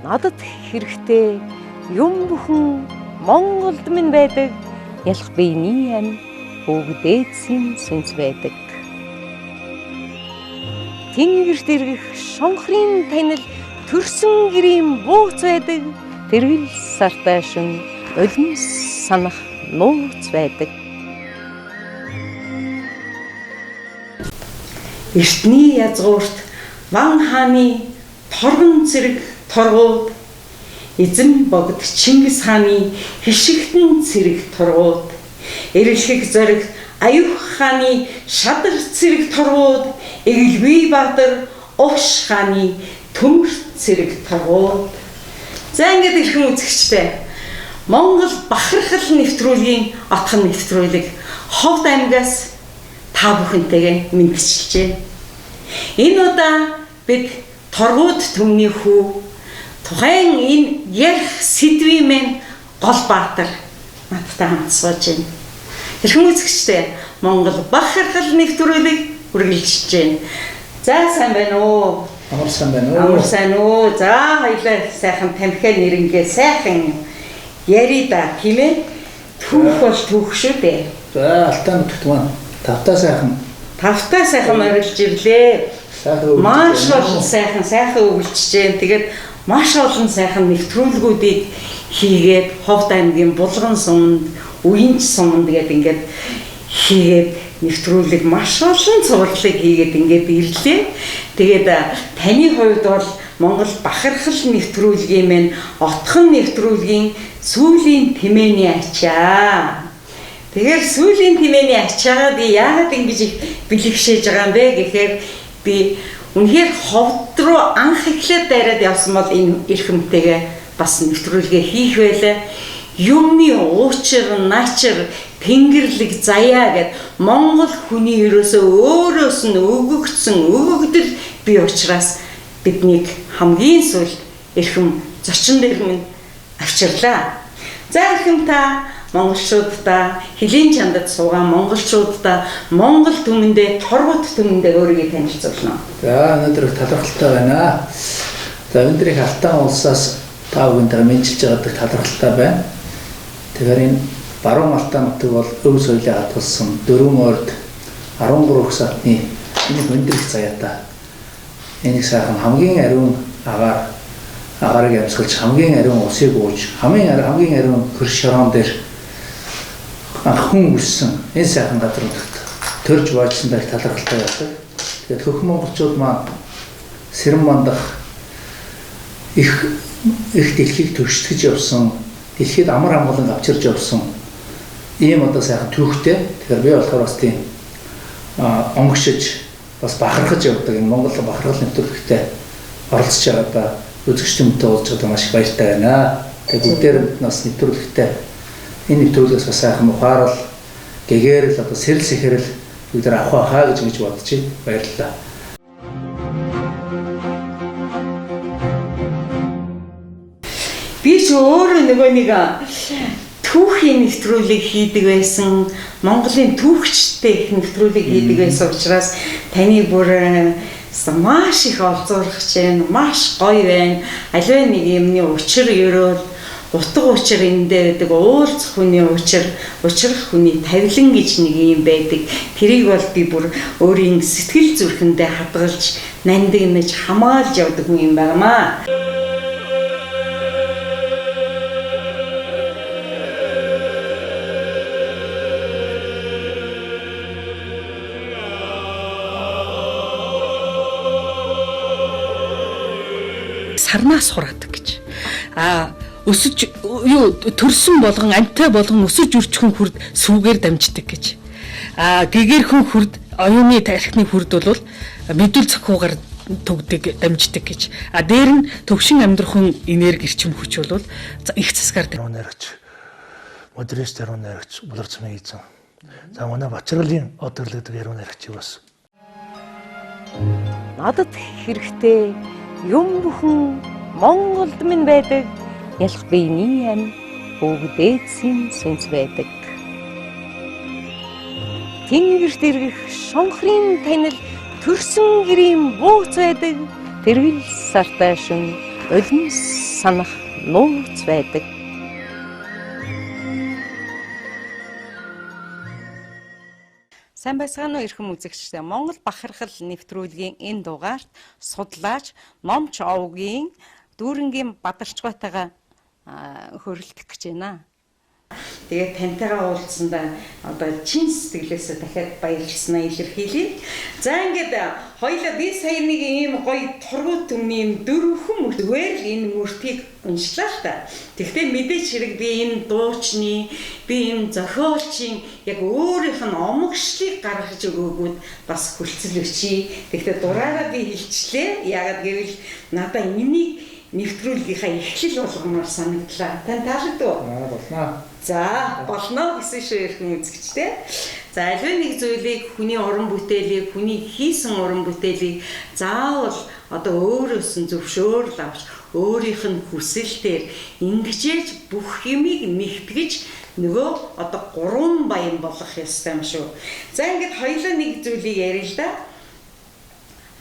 Надад хэрэгтэй юм бүхэн Монголд минь байдаг. Ялах биений ам бүгдээдсийн сүнс байдаг. Тэнгэрт иргэх шонхрын танил төрсөн гэрийн бууц байдаг. Тэргэл сартай шүн улмс санах нууц байдаг. Эртний язгуурт Ван хааны торгон цэрэг торгууд, эзэн богд Чингис хааны хишигтэн цэрэг торгууд, эрэлхэг зориг Аюх хааны шадар цэрэг торгууд, Эгэлбий Баатар Увш хааны төмөр цэрэг торгууд. За ингээд ирхэн үзэгчтэй. Монгол бахархал нэвтрүүлгийн отхон нэвтрүүлэг Ховд аймгаас та бүхэнтэйгээ мэдчилж байна. Энэ удаа бид торгууд төмний хүү тухайн энэ ярих сэдвийн мэн Гол Баатар надтай хамт сууж байна. Хэрхэн үзэгчтэй Монгол бахархал нэвтрүүлэг үргэлжилж байна. За сайн байна уу? Амар сайн байна уу? Амар сайн уу? За хоёлаа сайхан тамхиа нэрнгээ сайхан ярида тийм ээ. Түүх бол түүх шүү дээ. За алтан тутмаа. Тавтаа сайхан орилж ирлээ. Маш олон сайхан өвлжж जैन. Тэгээд маш олон сайхан нэвтрүүлгүүдийг хийгээд Ховд аймгийн Булган суманд, Уянч суманд ингээд хийгээд нэвтрүүлэг маш олон цувралыг хийгээд ингээд ирлээ. Тэгээд таны хувьд бол Монгол бахархал нэвтрүүлгийн мэн отхон нэвтрүүлгийн сүүлийн тэмээний ачаа. Тэгэхээр сүүлийн тэмээний ачаагаа би яагаад ингэж их бэлэгшээж байгаа юм бэ гэхээр би үнэхээр Ховд руу анх эхлээд дайраад явсан бол энэ эрхэмтэйгээ бас нэвтрүүлгээ хийх байлаа. Юмны уучир, начир, тэнгэрлэг заяа гэд Монгол хүний өөрөөс нь өгөгдөл бий учраас биднийг хамгийн сүүлд эрхэм зочин дээр минь авчирлаа. За эрхэм та монголчуудаа хөлийн чандад суугаа монголчуудаа Монгол түмэндээ торгууд түмэндээ өөрийгөө танилцуулна. За өнөөдөр талархалтай байна. За өнөөдөр их алтан улсаас та бүхэндээ мэдчилж байгаадах талархалтай байна. Тэгэхээр энэ баруун алтан нутаг бол өв соёлыг хатгалсан 4 орд 13 их сатны энэ өндөр заяатай. Энийг сайхан хамгийн ариун агаарыг амьсгалж хамгийн ариун усыг ууж хамгийн ариун хөрш шороон дээр хүн өссөн энэ сайхан газар нутагт төрж баажсан байх талархалтай байдаг. Тэгээд хөх монголчууд маань Сэрэн мандах их дэлхийг төвшөлтөж явсан, дэлхийд амар амгалан авчирж явсан ийм одоо сайхан түүхтэй. Тэгэхээр би болохоор бас тийм онгошиж бас бахархаж явдаг энэ Монгол бахархал нэвтрүүлэгтээ оролцож байгаадаа үзэгчдэнтэй уулзж байгаа маш их баяртай байна. Тэгээд бүгдээр нас нэвтрүүлэгтээ энэ нэвтрүүлгээс бас сайхан ухаарал, гэгээрэл одоо сэрэл сэхэрэл бүгдээр авах хаа гэж бодож байна. Баярлалаа. Би ч өөрөө нөгөө нэг түүхийн нэвтрүүлэг хийдэг байсан, Монголын түүхчтэй их нэвтрүүлэг хийдэг байсан учраас таны бүр маш их олзуурч байна, маш гоё байна. Аливаа нэг юмны учир ерөөл утга учир эндээ байдаг, уулзах хүний учрах хүний тавилан гэж нэг юм байдаг. Тэрийг бол би бүр өөрийн сэтгэл зүрхэндээ хадгалж, нандинаж, хамгаалж явдаг хүн юм байнамаа. Сарнаас хураадаг гэж. Өсөж төрсөн болгон амтай болгон өсөж үрчхэн хүрд сүүгээр дамждаг гэж. Гэгэрхэн хүрд оюуны тархины хүрд бол мэдүүл цохуугаар төгдөг дамждаг гэж. Дээр нь төвшин амьдрахын энерги эрчим хүч бол их засгаар нэрч модернист нэрч буларцмын эзэн. За манай Бачралын одорлогддог нэрч бас. Надад хэрэгтэй юм бүхэн Монголд минь байдаг. Ялах биений ам бүгдээдсийн сүнс байдаг. Тэнгэрт иргэх шонхрын танил төрсөн гэрийн бууц байдаг. Тэргэл сартай шүн улмс санах нууц байдаг. Сайн байцгаана уу эрхэм үзэгчдээ. Монгол бахархал нэвтрүүлгийн энэ дугаарт судлаач Номч Овгийн дүүрэнгийн Бадарчгойтойгоо хөрөлдөх гэж байна. Тэгээд таньтайгаа уулзсандаа одоо чин сэтгэлээсээ дахиад баярлснаа илэрхийлье. За ингээд хоёулаа би сая нэг ийм гоё тургуут төмний юм дөрвөн зүгээр л энэ мөртгийг уншлаа л та. Тэгвэл мэдээч хэрэг би энэ дуучны, би энэ зохиолчийн яг өөрийнх нь омогшлыг гаргаж өгөөгүүд бас хүлцэл өчье. Тэгвэл дураараа би хэлчлээ. Яагаад гэвэл надаа энийг нэвтрүүлгийнхаа эхлэл болгомоор санагдлаа. Тань таалагдав уу? Болно. За, болно гэсэн шүү эрхэм үзэгчтэй. За, аливаа нэг зүйлийг хүний уран бүтээлийг, хүний хийсэн уран бүтээлийг заавал одоо өөрөөс нь зөвшөөрөл авч өөрийнх нь хүсэлтээр ингэжээж бүх юмыг нэгтгэж нөгөө одоо гурван баян болох ёстой юм шүү. За, ингээд хоёулаа нэг зүйлийг ярил л да.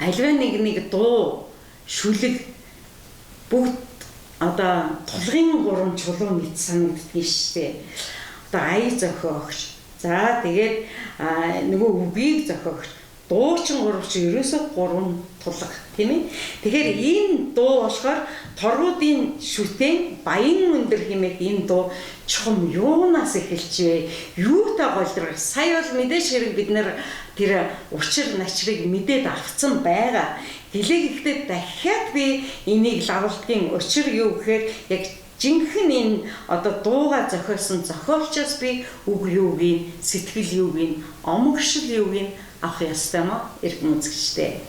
Аливаа нэг дуу, шүлэг бүгд одоо тулгын гурван чулуу мэт санагддаг шүү дээ. Одоо ая зохиогч. За тэгээд нөгөө үгийг зохиогч. Дуучин гурвч ерөөсөө гурван тулга тийм ээ. Тэгэхээр энэ дуу болохоор торгуудын шүтэн баян өндөр хэмээх энэ дуу чухам юунаас эхэлж вэ? Юутай голдрах? Сая бол мэдээж хэрэг бид нэр тэр учир начрыг мэдээд авцсан байгаа. Гэлээ гэхдээ дахиад би энийг лавлтгийн учир юу гэхээр яг жинхэнэ энэ одоо дууга зохиосон зохиолчоос би үг юуг, сэтгэл юуг, омогшил юуг авах ёстой юм аа эрхэм үзэгчтэй.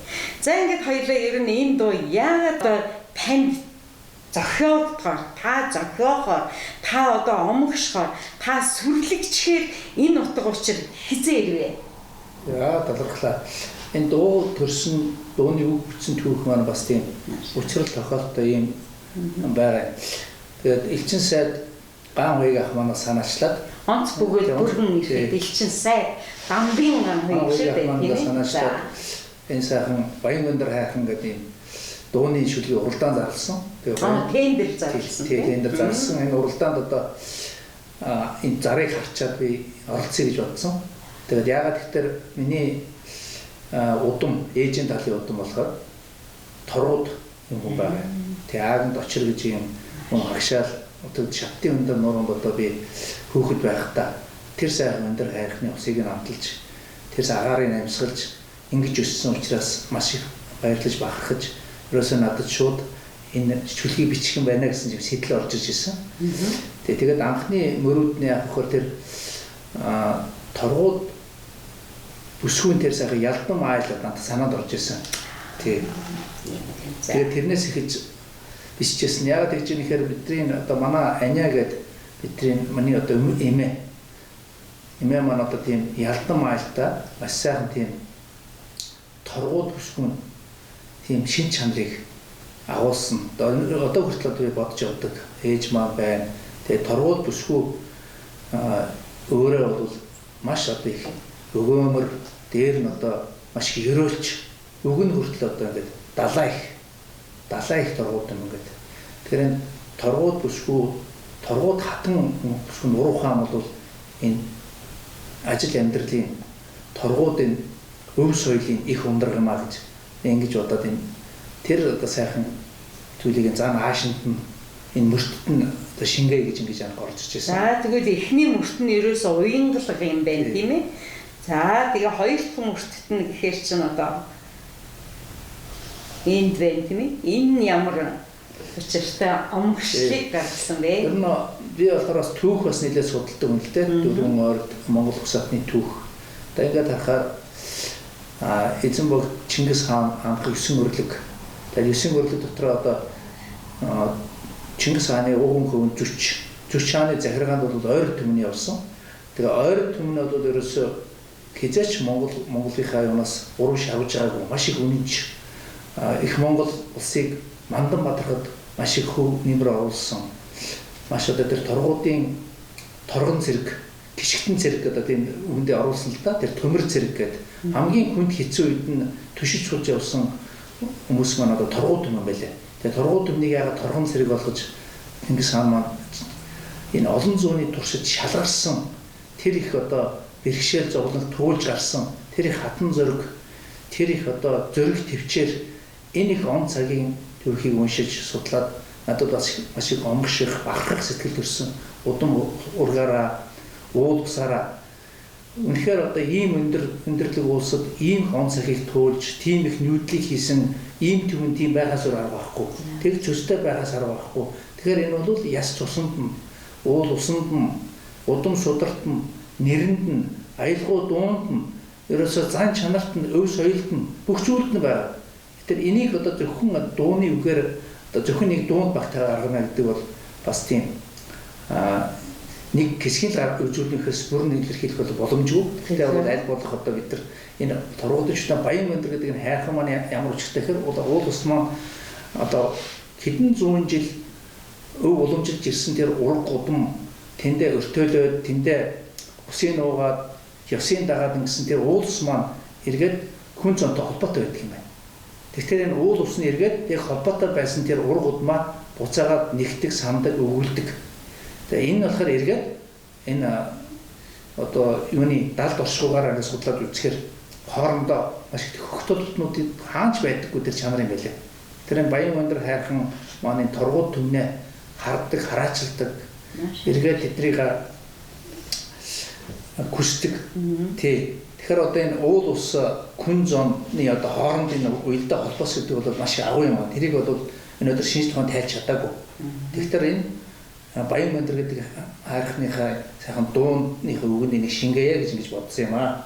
За ингээд хоёулаа ер нь энэ дуу яагаад танд зохиогдохоор, та зохиохоор, та одоо омогшохоор, та сүрлэгчээр энэ утга учир хизээ ирвэ? Яа, талархлаа. Энэ дуу төрсөн, дууны үг бүтсэн түүх маань бас тийм учрал тохиолдолтой юм байгаа. Тэгээд элчин сайд ган хуйг ах манаас санаачлаад онц бүгд бүрэн ирэхэд элчин сайд дамбын ган хуйг шүү дээ тийм ээ. Энэ сайхан баян өндөр хайхан гэдэг юм дууны шүлгийг уралдаан зарласан. Тэгээд тендер зарласан. Тендер зарласан. Энэ уралдаанд одоо энэ зарыг харчаад би оролцъё гэж бодсон. Тэгээд яагаад гэхээр миний удам, ээжийн талын удам болохоор торууд юм хүн байгаа. Тэгээ ааганд очир гэж юм хүн агшаал одоо шатны өндөр нуран бодоо би хүүхэд байхдаа тэр сайхан өндөр хайрхны усыг нь амталж тэр агаарыг амьсгалж ингэж өссөн учраас маш их баярлаж бахархаж ерөөсөө надад шууд энэ чүлхийг бичих юм байна гэсэн юм сэтэл орж иж ирсэн. Тэгээд анхны мөрүүдний авахаар тэр торгууд бүсгүүн тэр сайхан ялдан аялаад надад санаанд орж ирсэн. Тэгээд тэрнээс ихэж биччихсэн. Яагаад гэж нэхэр бидний одоо манай аниа гэдэг бидний миний одоо эмээ маань одоо тийм ялдан аялалтаа маш сайхан тийм торгууд бүсгүүн тийм шин чанарыг агуулсан. Одоо хүртэл би бодож явдаг ээж маань байна. Тэгээд торгууд бүсгүй өөрөө бол маш одоо их өгөөмөр дээр нь одоо маш их ёроолч үг нь хүртэл одоо ингээд далаа их торгууд юм ингээд. Тэгэхээр энэ торгууд бүсгүй торгууд хатан бүсгүй нуруухан бол энэ ажил амьдралын торгуудын өв соёлын их ундраг юм а гэж ингэж бодоод энэ тэр одоо сайхан зүйлийг заана аашинд нь энэ мөртөд нь одоо шингээ гэж ингэж орж ирж байсан. За тэгвэл эхний мөрт нь ерөөсөө уянгалга юм байна тийм ээ. За тэгээ хоёр дахь мөртөд нь гэхээр чинь одоо энд байна тийм ээ. Энэ ямар учиртай омгшлыг гаргасан бэ? Тэр нь би болохоор бас түүх бас нэлээд судалдаг юм л дээ. Дөрвөн ойрд Монгол Улс орны түүх. Одоо ингээд харахаар эзэн богд Чингис хаан анх 9 өрлөг. Тэгээд 9 өрлөг дотор одоо Чингис хааны ууган хөвөн зүч хааны захиргаанд бол ойр түмний явсан. Тэгээ ойр түмнүүд бол ерөөсөө хязгаарч Монголынхаа юунаас урам шавж байгаагүй маш их үнэнч их Монгол улсыг мандан бадрахад маш их хөв нэмэр оруулсан. Маш одоо тэр торгуудын торгон зэрэг, гიშгтэн зэрэг одоо тийм үгэндээ оруулсан л да. Тэр төмөр зэрэг гэдэг хамгийн хүнд хэцүү үед нь төшиж сууж явсан хүмүүс маань одоо торгуу төм юм байлаа. Тэгээ торгуу төмнийг яагаад торгон цэрэг болгож Чингис хаан маань энэ олон зууны туршид шалгарсан тэр их одоо бэрхшээл зовлон туулж гарсан тэр их хатан зөрөг тэр их одоо зөрөг төвчээр энэ их он цагийн төрхийг уншиж судлаад надад бас маш их омгших бахархах сэтгэл төрсөн удам ургаараа уул усаараа үнэхээр одоо ийм өндөрлөг улсад ийм он цагийг туулж тийм их нүүдлийг хийсэн ийм түмэн тийм байхаас арга байхгүй тэг зөстэй байхаас арга байхгүй тэгэхээр энэ бол яс цусанд нь уул усанд нь удам сударт нь нэрэнд нь аялгау дуунд нь ерөөсөө зан чанарт нь өв соёлд нь бүх зүйлд нь байгаа. Тэгэхээр энийг одоо зөвхөн дууны үгээр одоо зөвхөн нэг дуунд багтаа аргана гэдэг бол бас тийм нэг хэсгийн үзүүлнэхээс бүр нэг илэрхийлэх бол боломжгүй. Тэгэхээр бол аль болох одоо бид нар энэ торгуудчтай баян өндөр гэдэг энэ хайрхан маань ямар учиртай гэхээр уул ус маань одоо хэдэн зуун жил өв уламжилж ирсэн тэр ураг гудам тэндээ өртөөлөөд тэндээ усын нуугаад ёсын дагаад ингэсэн тэр уул ус маань эргээд хүн зонтой холбоотой байдаг юм байна. Тэгэхээр энэ уул ус нь эргээд яг холбоотой байсан тэр ураг гудмаа буцаагаад нэгдэг, сандаг, өгүүлдэг. Тэгээ энэ болохоор эргээд энэ одоо юуны далд оршихугаар ингэ судлаад үзэхээр хоорондоо маш их хөгтөлтнүүдийг хаанч байдаггүй тэр чанар юм байлаа. Тэр энэ баян өндөр хайрхан маань торгууд түмнээ харддаг, хараачилдаг. Эргээд тэднийг хүсдэг. Тий. Тэгэхээр одоо энэ уул ус күн зооны одоо хоорондын уялдаа холбоос гэдэг бол маш агуу юм байна. Тэрийг бол өнөөдөр шинж тухайн тайлж чадаагүй. Тэгэхээр энэ баян өндөр гэдэг хайрхныхаа сайхан дууныхаа үгэнд нэг шингээе гэж ингэж бодсон юм аа.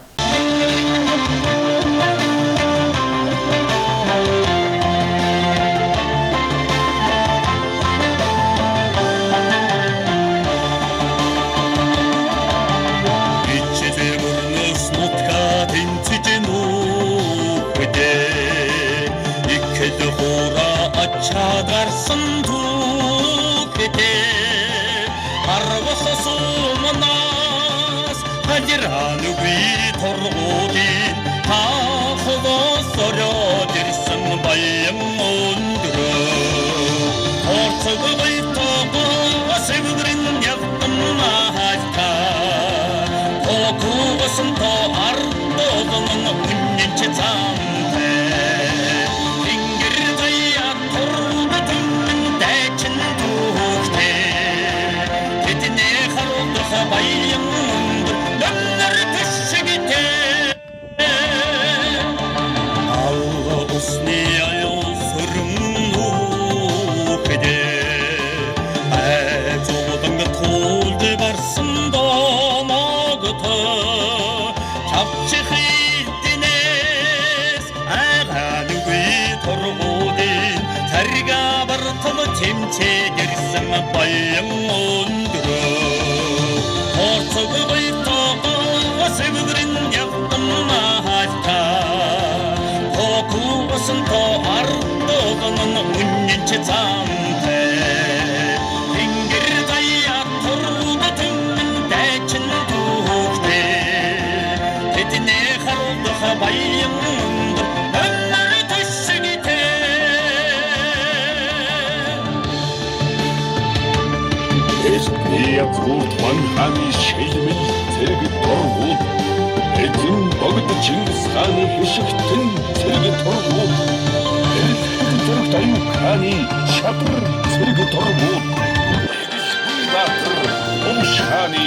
Чадарсан түүхтэй арвахсумнаас хажираагүй торгуудын хаахвас ороод ирсэн баян өндөр орцогой тогоо сэвдрин явтан хаалта окуусан то ардодон үнэнч цаамтай баян өндөр төшигтэй алга усны аял сүрмнүүхтэй айзуудан тулд барсан доногтой чавчих идэнээс агаангүй торгуудын царга бартал тэмцээд ирсэн баян өндөр орцогой тогоо сэвдрин явтан хаалта окуусан то ардодон үнэнч цаамтай ингэр дая торгуудын дайчин түүхтэй тэдний харуудах баян өндөр өмөр төшигтэй Я зовут Манхами шилмэл зэрэг торгууд эзэн богд Чингис хааны хишигтэн зэрэг торгууд зэрэг аюуханы шатар зэрэг торгууд Баатар Умшханы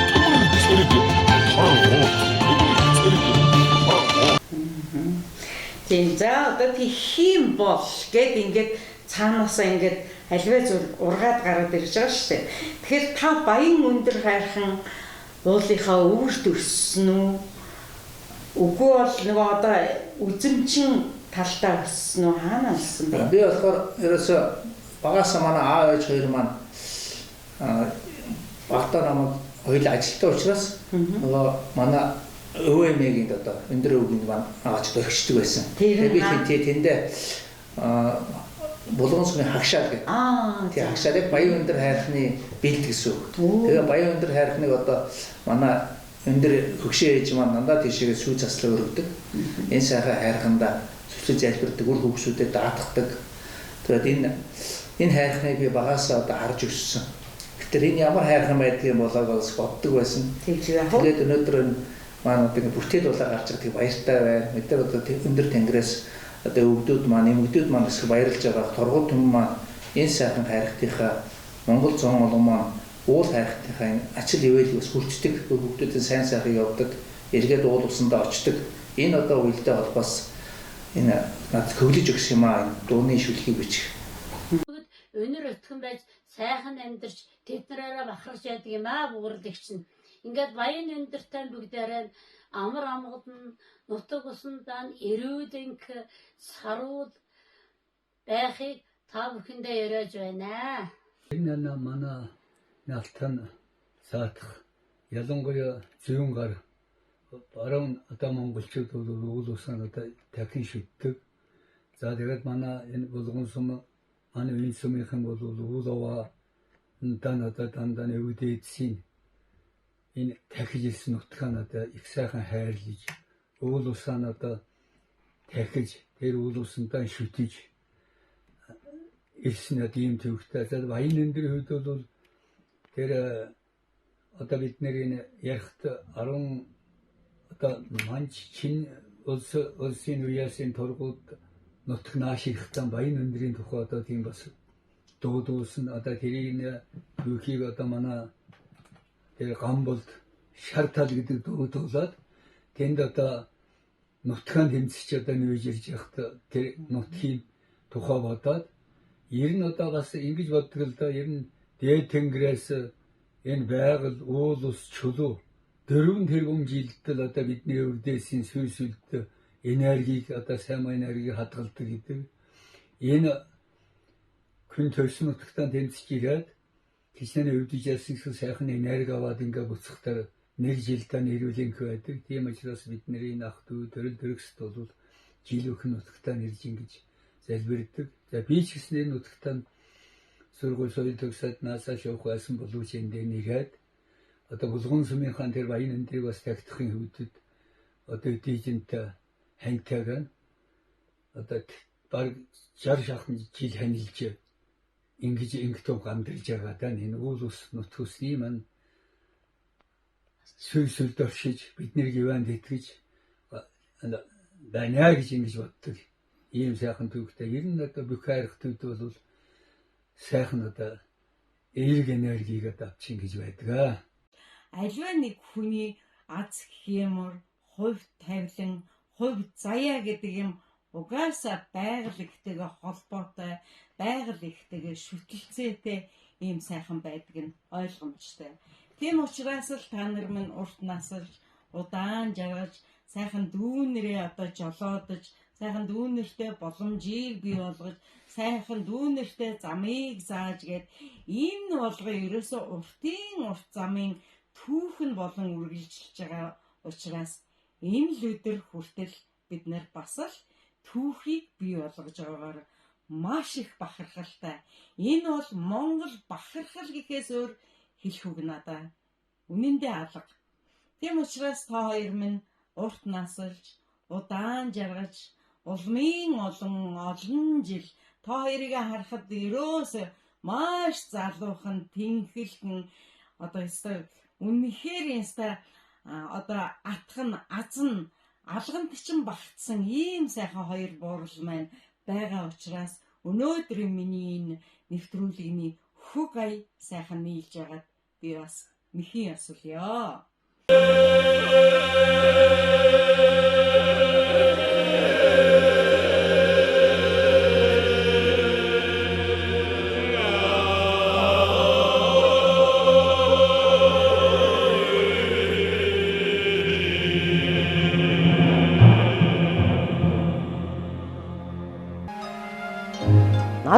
төмөр зэрэг торгууд тийм за одоо тийм бол гэд ингээд цаанаасаа ингээд альваа зүйл ургаад гараад ирж байгаа шүү дээ. Тэгэхээр та баян өндөр хайрхан уулынхаа өвөрт өссөн үү? Үгүй бол нөгөө одоо үзэмчин талтаа өссөн үү? Хаана өссөн бэ? Би болохоор ерөөсөө багасаа манай аав ээж хоёр маань багтаа намайг хоёул ажилтаа учраас нөгөө манай өвөө эмээгийн одоо өндөр өвгөнд маань аач өгчдөг байсан. Тэгээ би тэндээ Булган сумын хагшаал гэдэг. Тэгээ хагшаалыг баян өндөр хайрхны бэлд гэсэн үг. Тэгээ баян өндөр хайрхныг одоо манай өндөр хөгшөө ээж маань дандаа тийшээ сүү заслаа өргөдөг. Энэ сайхан хайрхандаа зөвхөн залбирдаг, үр хөвгсүүдэд даатгадаг. Тэгээд энэ хайрхныг би багасаа одоо харж өссөн. Тэгэхээр энэ ямар хайрхан байдгийг болоог бас боддог байсан. Тэгээд өнөөдөр маань одоо бүтээл болоо гарч байгаа тийм баяртай байна. Мэдээ одоо өндөр тэнгэрээс одоо өвгдүүд маань, эмэгдүүд маань их баярлж байгаа. Торгууд хүмүүс маань энэ сайхан хайрхтынхаа Монгол зон олон маань уул хайрхтынхаа ачил ивэлийг бас хүртдэг. Өвгдүүдийн сайн сайхан явдаг, эргээд уул усандаа очдог. Энэ одоо үедээ холбоос энэ над хөглөж өгс юм аа. Энэ дууны шүлхийг бичих. Өнөр өтгөн байж сайхан амьдарч тэднэрээрээ бахархаж яадаг юм аа бүгэрдэгч нь. Ингээд баян өндөртэй бүгдээрээ амар амгалд нь нутаг усандаа эрүүдэнх саруул байхыг та бүхэндээ яриаж байна. Энэ манай налтан саатах ялангуяа зүүн гар баруун одоо монголчууд бол уул усан одоо дахин шүтдэг. За тэгээд манай энэ булган сум манай үн сумынхан бол уулава одоо дандаа өвдөдсийн энэ дахиж ирсэн нутгаар одоо их сайхан хайрлаж уул усаа одоо дахиж тэр уул усандаа шүтэж ирсэн ийм төвхтэй. За баян өндөр хувьд бол тэр одоо бид нэр ярихт 10 одоо манч чин улсын үеийн тургууд нутг нааш ирэхтэн баян өндрийн тухай одоо тийм бас дуудуулсан одоо тэрийг түүхийг одоо манай тэр гамболд шартал гэдэг дуудуулаад тэнд одоо нутгаан тэмцэж одоо нүүж ирж явахдаа тэр нутгийн тухай бодоод ер нь одоо бас ингэж боддог л да ер нь дээд тэнгэрээс энэ байгаль уул ус чулуу 4 тэрбум жилдэл одоо бидний өвдөөсийн сүлсүлт энергийг одоо сайн энергийг хадгалдаг гэдэг энэ хүн төрсөн нутагтаа тэмцэж ирээд кисэнэ өвдөж яасан сайхан энерги аваад ингээ буцахтаар нэг жилдээ нэрүүлэнх байдаг. Тийм учраас бидний энэ ах дүү төрөл төрөксд бол жил өхөн нутагтаа нэрж ингэж залбирдаг. За би ч гэсэн энэ нутагтаа сургууль соёл төгсөөд наасаа шавх байсан боловч эндээ нэгээд одоо булган сумынхаа тэр баян өндрийг бас тагтахын хөвдөд одоо дижинтэй хантайгаа одоо баг 60 шахан жил ханилж ингэж ингэтөв гамдэрж байгаа даа энэ уул ус нутгусны маань сүлсүлд оршиж бидний гівэнд итгэж байна гэж ингэж боддог. Ийм сайхан төвхтэй ер нь одоо бүх хайрх төвд бол сайхан одоо эерэг энергийг авчих гэж байдаг. Аливаа нэг хүний аз хэмэр, хувь тавилан, хувь заяа гэдэг юм угаасаа байгаль ихтэйгээ холбоотой, байгаль ихтэйгээ шүтэлцээтэй ийм сайхан байдаг нь ойлгомжтой. Тийм учраас л та нар минь урт насалж, удаан жаргаж, сайхан дүүнэрээ одоо жолоодож, сайхан дүүнэртэй боломжийг бий болгож, сайхан дүүнэртэй замыг зааж гээд энэ болгоо ерөөсөө урт замын түүхэн болон үргэлжилж байгаа учраас энэ л өдөр хүртэл бид нар бас л түүхийг бий болгож байгаагаар маш их бахархалтай. Энэ бол Монгол бахархал гэхээс өөр хэлэх үг надаа. Үнэндээ алга. Тийм учраас та хоёр минь урт насалж, удаан жаргаж, олон жил та хоёрыг харахад ерөөсөө маш залуухан, тэнхэлхэн одоо өстой үнэхээр одоо атхан, азан, алгант чинь багтсан ийм сайхан хоёр буурал маань байгаа учраас өнөөдрийн миний энэ нэвтрүүлгийн хөг ая сайхан нийлж байгаад би бас мэхийн асуулъя.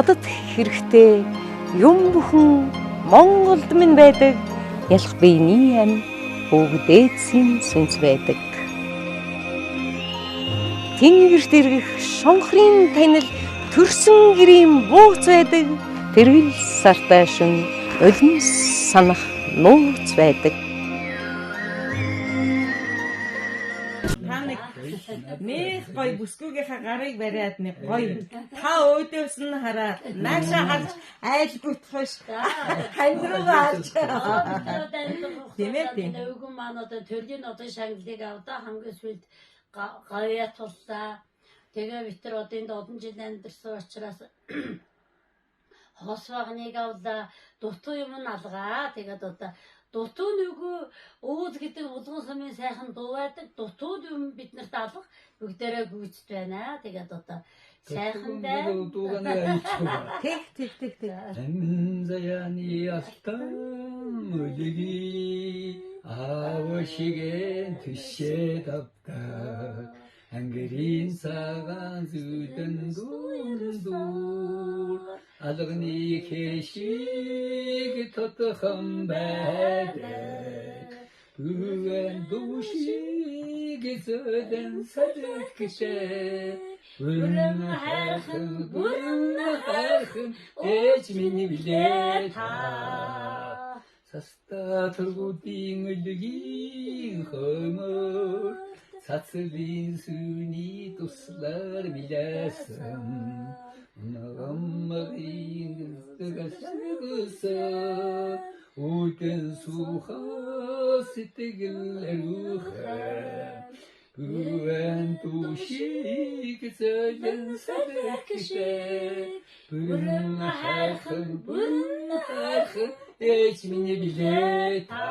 Надад хэрэгтэй юм бүхэн Монголд минь байдаг. Ялах биений ам бүгдээдсийн сүнс байдаг. Тэнгэрт иргэх шонхрын танил төрсөн гэрийн бууц байдаг. Тэрвэл сартай шүн өлөн санах нууц байдаг. Нэх гоё бүсгүйгийнхаа гарыг бариад нэг гоё. Та өөдөөс нь хараад наашаа харж айлгүйтгэж хань руугаа харж. Өвгөн маань одоо төрлийн одоо шагналыг авдаа хамгийн сүүлд гавья туллаа. Тэгээ бид нар одоо энд олон жил амьдэрсэн учраас хос багныг авлаа. Дутуу юм нь алгаа. Тэгээд одоо дутуу нөгөө уул гэдэг улган сумын сайхан дуу байдаг. Дутууд юм биднэрт алга бүгдээрээ гүйцэд байна. Тэгээд одоо сайхан байна. Тэг. амзаяны алтан үлги 아워시게 드셔 답다 ангэрийн цагаан зүдэн дүндүр алганы хэшиг тодхон байдаг бүгэн душиг зөдөн садэгчээ бүрэн хайрхан ээж миний билээ та саста тургуудын үлгийн хомор цацлын сүний туслаар билээсэн наммын зүгээс үдэн сухаа сэтгэлэрүүхэ бүгэн душиг зөдөн садэгчээ бүрэн хайрхан ээж миний билээ та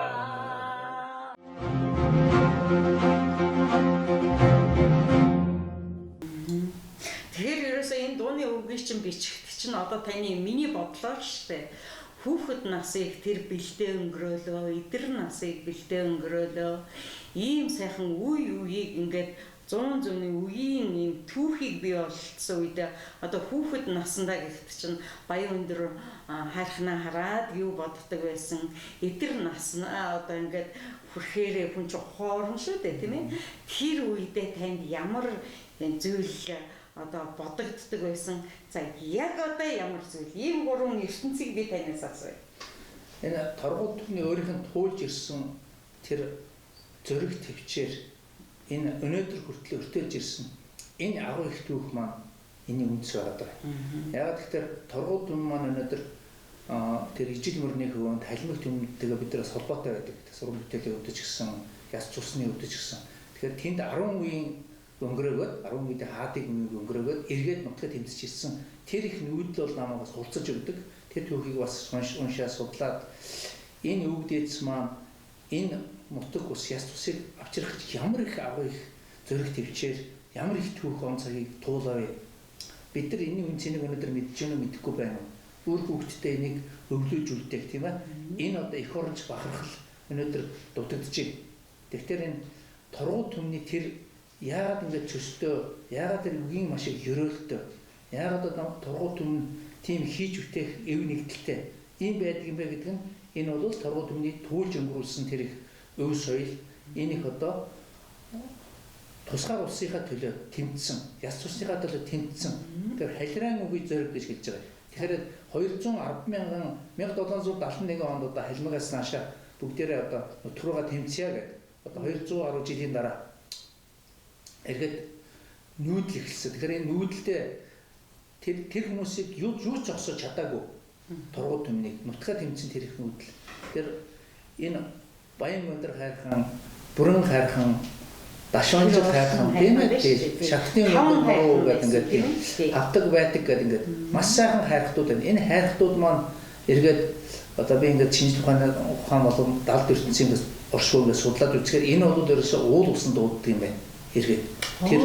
Тэгэхээр ерөөсөө энэ дууны үгийг чинь бичихт чинь одоо таны миний бодлоо штэ. Хүүхэд насыг тэр бэлдээ өнгөрөөлөө, эдэр насыг бэлдээ өнгөрөөлөө. Ийм сайхан үеийг ингээд 100 зууны үеийн ийм түүхийг бий болцсон үед одоо хүүхэд насандаа гэхэд чинь баян өндөр хайрхнаа хараад юу боддог байсан. Эдэр наснаа одоо ингээд хүрхээрээ хүн чинь хоорн шүү дээ тийм ээ. Тэр үедээ танд ямар зүйл одоо бодогддог байсан. За яг одоо ямар зүйл ийм гурван ертөнцийг би танаас асууя. Энэ торгууд түүний өөрийнх нь туулж ирсэн тэр зөриг төвчээр энэ өнөөдөр хүртэл өртөөлж ирсэн энэ агуу их түүх маань энэний үндэс байгаад байна. Яг тэгэхээр торгууд түн маань өнөөдөр тэр ижил мөрний хөвөнд халимаг түмнтэйгээ бид нараас холбоотой байдаг. Сургууль бүтээлийн өвдөж гисэн, яс цусны өвдөж гисэн. Тэгэхээр тэнд 10 үеийн өнгөрөөгөөд 10 үеийн хаадыг өнгөрөөгөөд эргээд нутгаа тэмцэж ирсэн. Тэр их нүүдэл бол намайг хурцаж өгдөг. Тэр түүхийг бас уншаад судлаад энэ өвдөж маань энэ нутаг ус яс цусыг авчрах ямар их агуу их зөриг төвчээр ямар их түүх он цагийг туулаа вэ? Бид нар энэ үнцнийг өнөөдөр мэдж гэнэ мэдэхгүй байна. Үр хөвгтдээ энийг өвлөж үлдээх тийм ээ. Энэ одоо их оронч бахархал өнөөдөр дутагдж байна. Тэгэхээр энэ торгууд түмний тэр яагаад ингэж төстөө, яагаад тэр үгийн маш их ёроолтой, яагаад одоо торгууд түм тийм хийж үтэх эв нэгдэлтэй ийм байдаг юм бэ гэдэг нь энэ бол торгууд түмний туулж өнгөрүүлсэн тэр их өв соёл энэ их одоо тусгаар улсынхаа төлөө тэмцсэн, яс цусныхаа төлөө тэмцсэн. Тэгэхээр халираан үгүй зориг гэж хэлж байгаа. Тэгэхээр 1771 онд одоо халимагаас наашаа бүгдээрээ одоо нутрууга тэмцэе гэдэг. Одоо 210 жилийн дараа эргээд нүүдэл эхэлсэн. Тэгэхээр энэ нүүдэлдээ тэр хүмүүсийг юу ч зогсоож чадаагүй торгууд түмнийг нутгаа тэмцэн тэр их нүүдэл. Тэгэхээр энэ баян өндөр хайрхан, бүрэн хайрхан, дашонжил хайрхан тийм ээ шатны өндөр гэдэг ингээд авдаг байдаг гэдэг ингээд маш сайхан хайрхтууд байна. Энэ хайрхтууд маань эргээд одоо би ингээд шинжлэх ухаан болон далд ертөнцийн оршуу ингээд судлаад үзэхээр энэ бол ерөөсөө уул усан дууддаг юм байна. Эргээд тэр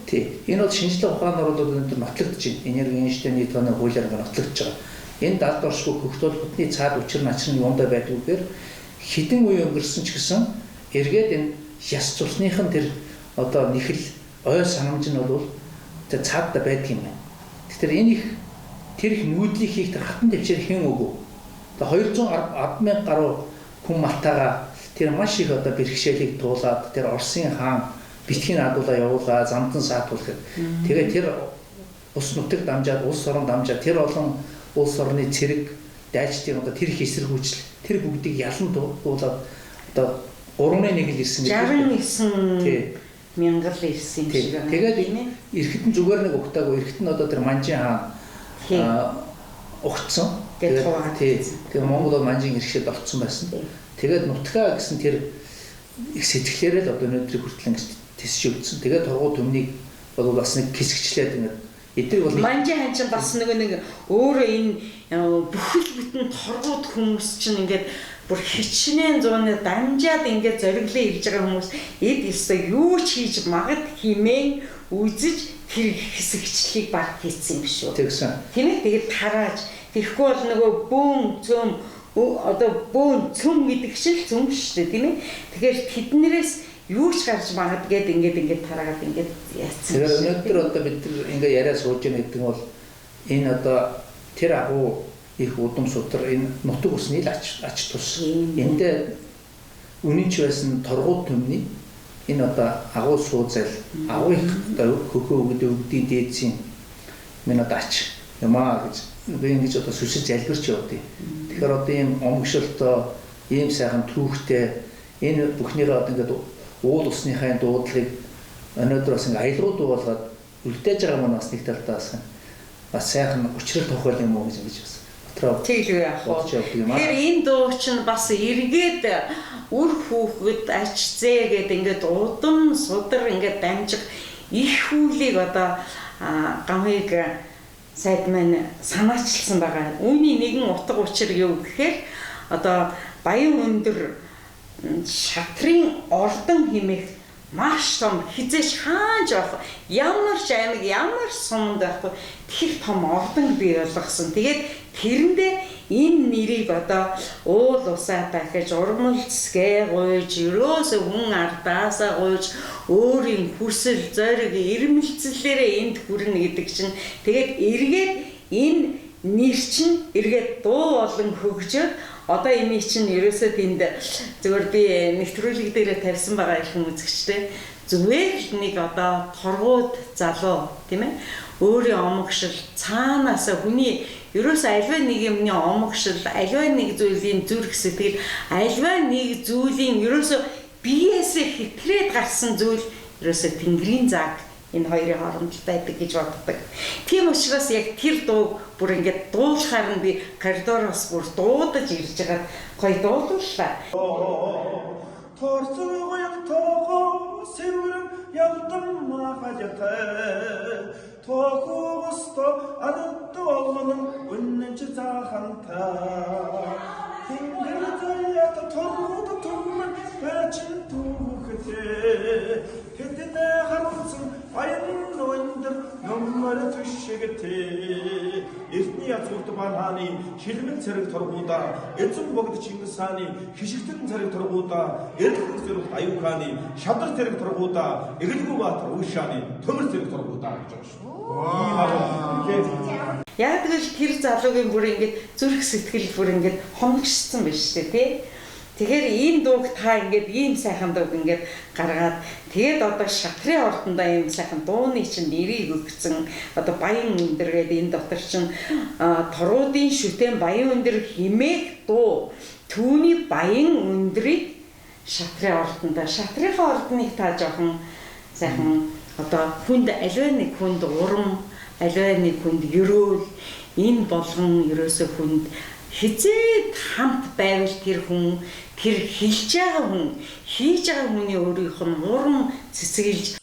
тий энэ бол шинжлэх ухаанаар бол өнөөдөр нотлогдож байна. Энерги Эйнштейний тооны хуулиар ингээд нотлогдож байгаа. Энэ далд оршуу хөгтөл хөтний цаад учир начрын юундаа байдгүйгээр хідэн үе өнгөрсөн ч гэсэн эргээд энэ яс цусныхан тэр одоо нэхэл ой санамж нь бол тэр цаадда байдаг юм байна. Тэгэхээр энэ их тэр их нүүдлийг хийх тэр хатан төвчээр хэн өгөө. Тэгээ 210,000 гаруй хүн малтайгаа тэр маш их одоо бэрхшээлийг туулаад тэр Оросын хаан битгий надуулаа явуулаа замдан саатуулах. Тэгээ тэр ус нутаг дамжаад улс орон дамжаад тэр олон улс орны цэрэг дайчдын одоо тэр их эсэргүүцэл тэр бүгдийг ялан дуулаад одоо 3-1 л ирсэн. 69 тий. мянгал ирсэн юм шиг байна. Тэгээд эрэхт нь зүгээр нэг угтаагүй эрэхт нь одоо тэр манжин хаан угтсан. Тэгээд Монгол манжин иргэшэд олцсон байсан. Тэгээд нутгаа гэсэн тэр их сэтгэлээрээ л одоо өнөөдрийг хүртэл ингэж тисшүүлсэн. Тэгээд торгуу төмнийг бол бас нэг хэсэгчлээд ингээд эдгээр бол манжин хаан чинь бас нэг өөрөө энэ бүхэл бүтэн торгууд хүмүүс чинь ингээд бүр хичнээн зууны дамжаад ингээд зориглоо ирж байгаа хүмүүс эд ёстой юу ч хийж магад химэн үзэж тэр хэсэгчлийг баг хийсэн юм биш үү. Тэгсэн. Тийм ээ тэгээд тарааж тэрхгүй бол нөгөө бөөн цөм одоо бөөн цөм гэдэг чинь цөм шүү дээ тийм ээ. Тэгэхээр тэднэрээс юу ч гарч магадгээд ингээд тараагаад ингээд яатсан. Тэгэхээр өнөөдөр одоо бид ингээ яриа сууж байгаа гэдэг нь бол энэ одоо тэр агуу их удам судар энэ нутаг усны л ач тус. Эндээ үнэнч байсан торгууд төмний энэ одоо агуу сууцал агуу их одоо хөхөө өгдөг дээдсийн минь одоо ач юмаа гэж би ингэж одоо сүсэж залбирч явдیں۔ Тэгэхээр одоо ийм омгшилтой ийм сайхан түүхтэй энэ бүхнийгээ одоо ингээд уул усныхаа дуудлагыг өнөөдөр бас ингээ аялгууд болгоод үлдээж байгаа маань бас нэг талаас бас сайхан учрал тохиол юм уу гэж бас Тэглүү яах вэ? Тэгэхээр энэ дуу чинь бас эргээд үр хүүхэд ач зээ гэдэг ингээд удам судар ингээд дамжих их хүлийг одоо гамыг сайд маань санаачилсан байгаа. Үүний нэгэн утга учир юу гэхээр одоо Баян өндөр шатрын ордон хэмээх маш том хизээш хааж авах ямар ч аймаг ямар сумд байхгүй тэр том ордон бий болгосон. Тэгээд тэрэндээ энэ нэрийг одоо уул усаа дахиж урмалцгээ гуйж ерөөсөө хүн ардаасаа гуйж өөрийн хүсэл зориг ирмэлцлээрээ энд хүрнэ гэдэг чинь тэгээд эргээд энэ нэр чинь эргээд дуу болон хөгжөөд одоо энэ чинь ерөөсөө тэнд зөвөр би нэвтрүүлэг дээр тавьсан байгаа их үзэгчтэй зүгээр нэг одоо торгууд залуу тийм ээ өөрийн омогшил цаанаасаа хүний ерөөсөө альва нэг юмны омогшил альва нэг зүйлийн зүрх сэтгэл альва нэг зүйлийн ерөөсөө биеэсээ хэтрээд гарсан зүйл ерөөсөө тэнгэрийн заг энэ хоёрын хооронд байдаг гэж боддог. Тийм учраас яг тэр дуу бүр ингээд дуулахаар нь би коридороос бүр дуудаж ирж байгаа гоё дуулууллаа. Торцгоёг тоого сэврэн ялдан махажтай тоогосто адт олмон үнэнч зааханта тэнгэртэйт торгууд түмэн бачин түүхтэй хэдэнэ харуулсан баян өндөр номер төшигтэй эртний язгуурт хааны шилмэн цариг торгуудаа эзэн богд Чингис хааны хишигтэн цариг торгуудаа эрдэнэ зэрэг аюу хааны шадар цариг торгуудаа эгэлгүй баатар уушааны төмөр цариг торгуудаа гэж байна шүү. Яг л тэр залуугийн бүр ингээд зүрх сэтгэл бүр ингээд хомгшсон байна шүү дээ тий. Тэгэхээр энэ дууг та ингээд ийм сайхан дууг ингээд гаргаад тэгээд одоо шатрын ордондоо ийм сайхан дууны чинь нэрийг өгсөн одоо Баян өндөр гэдэг энэ дотор чинь торуудын шүтэн Баян өндөр химээх дуу түүний Баян өндрийг шатрын ордоноо ордныг та жоохон сайхан одоо хүнд аливаа нэг хүнд урам аливаа нэг хүнд ерөөл энэ болгон ерөөсөө хүнд хизээд хамт байвал тэр хүн тэр хийж байгаа хүний өөрийнх нь урам цэцгэлж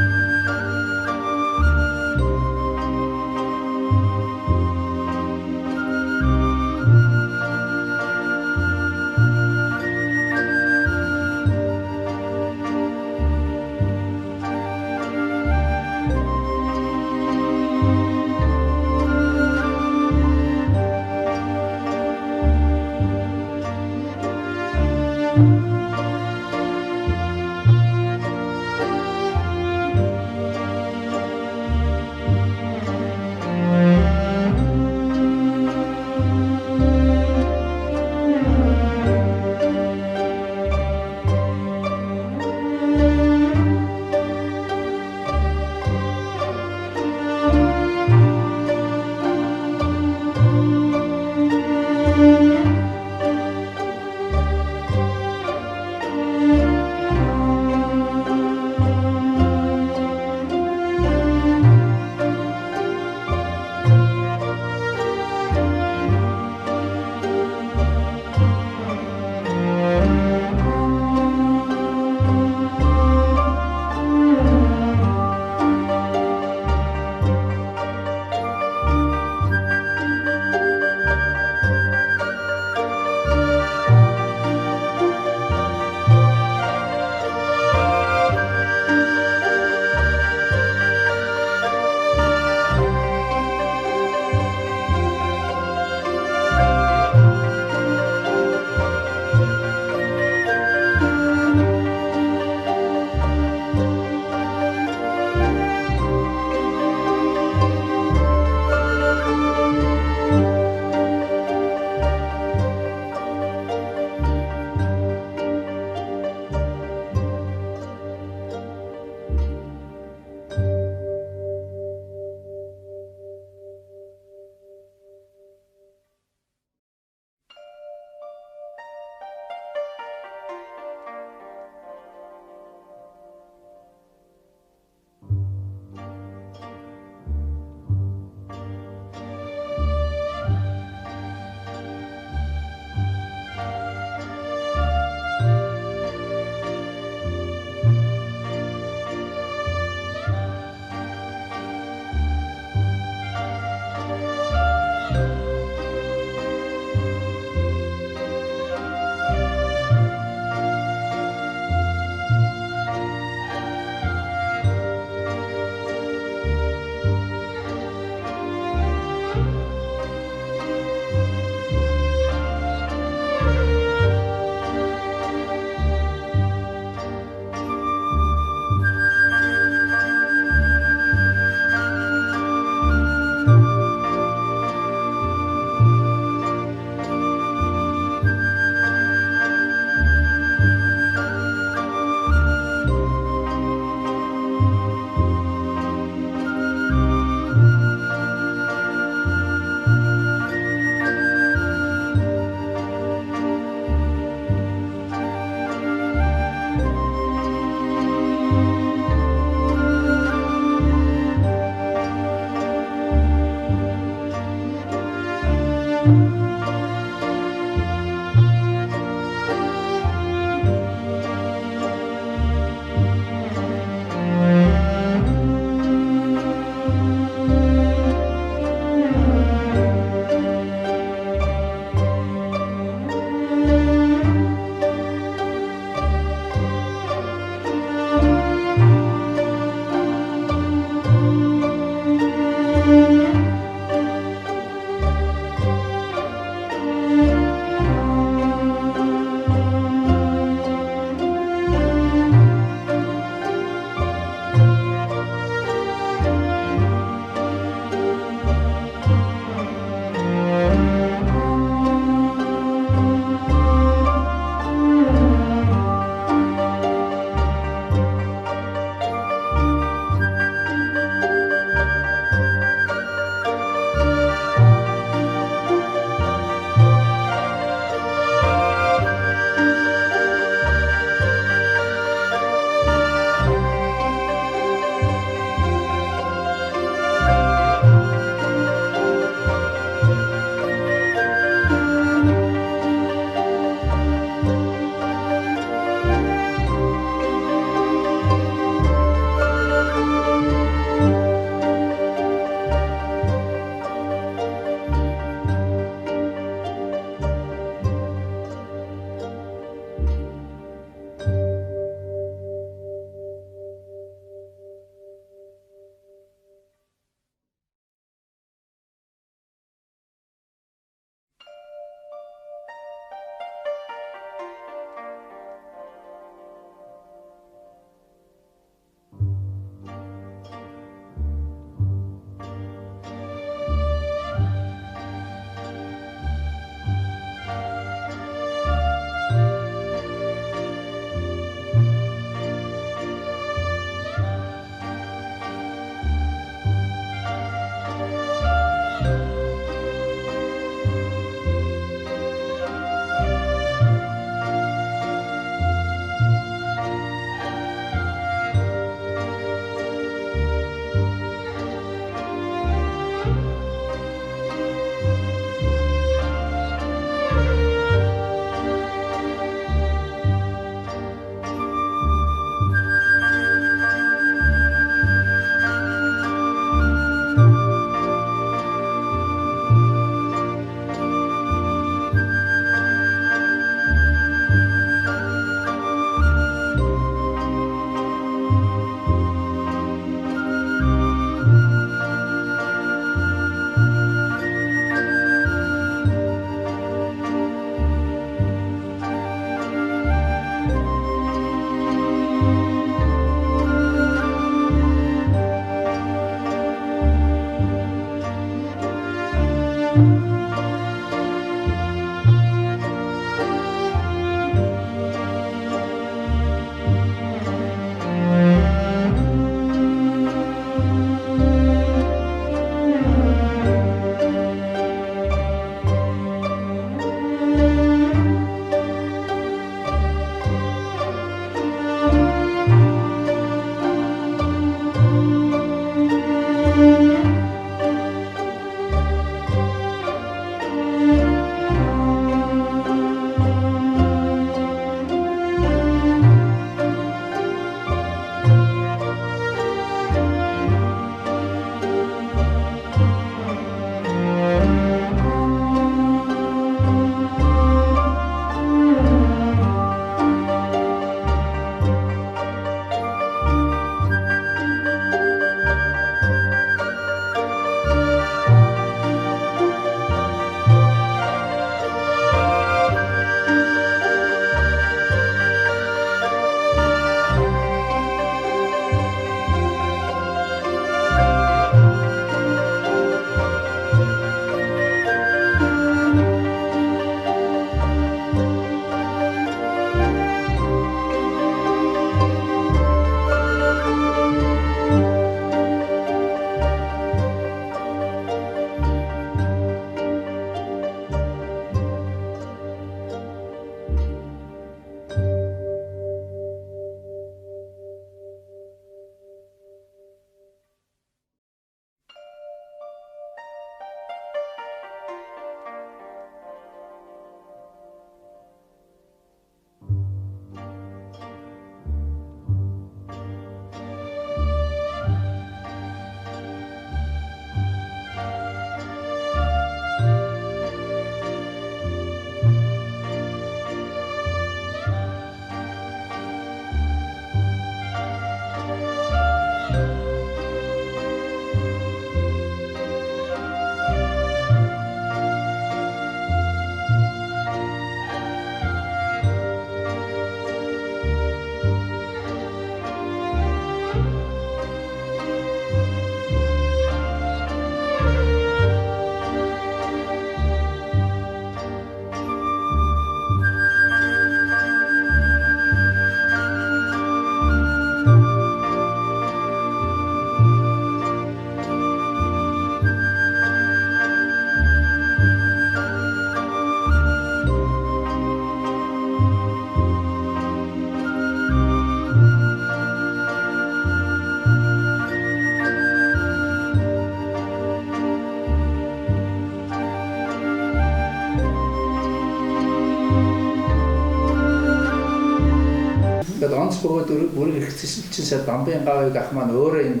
ингээд онц бөгөөд бүрэг хэрэгцүүлсэн сайд Бамбын гавыг ах маань өөрөө энэ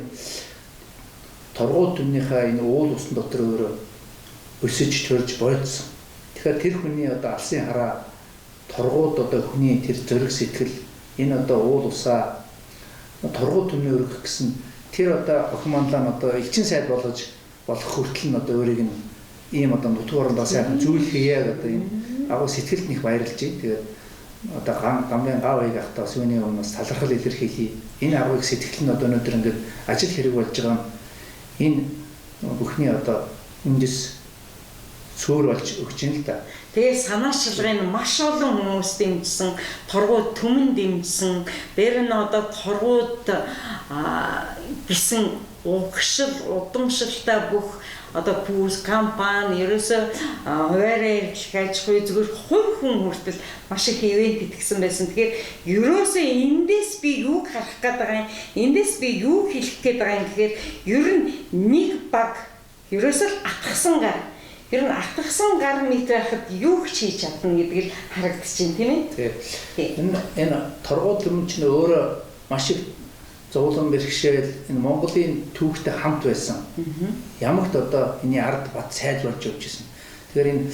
торгууд түмнийхээ энэ уул усан дотор өөрөө өсөж төрж бойдсон. Тэгэхээр тэр хүний одоо алсын хараа торгууд одоо хүний тэр зориг сэтгэл энэ одоо уул усаа торгууд түмний өргөх гэсэн тэр одоо охин манлаа нь одоо элчин сайд болгож болох хүртэл нь одоо өөрийг нь ийм одоо нутаг орондоо сайхан зүйлхийе одоо энэ агуу сэтгэлд них баярлж байна. Тэгээд одоо Гамбын гав аяг ахтаа сүүний өмнөөс талархал илэрхийлье. Энэ агууг сэтгэл нь одоо өнөөдөр ингээд ажил хэрэг болж байгаа энэ бүхний одоо үндэс цөөр болж өгч юм л да. Тэгээ санаачлагын маш олон хүмүүс дэмжсэн, торгууд түмэн дэмжсэн, дээр нь одоо торгууд гэсэн угшил, удамшилтай бүх одоо пүүс компани ерөөсө хуваарай аж ахуй зүгээр хувь хүн хүртэл маш их ивент итгэсэн байсан. Тэгэхээр ерөөсө эндээс би юу харах гээд байгаа юм, эндээс би юу хэлэх гээд байгаа юм гэхээр ер нь нэг баг ерөөсө атгсан гар. Ер нь атгсан гар мэтрахад юу хийж чадна гэдгийг харагдчихэв тийм ээ. Тийм. Энэ торгууд юм чинь өөрөө маш их зовлон бэрхшээл энэ Монголын түүхтэй хамт байсан. Ямагт одоо энэ ард бат сайжруулж явж байсан. Тэгэхээр энэ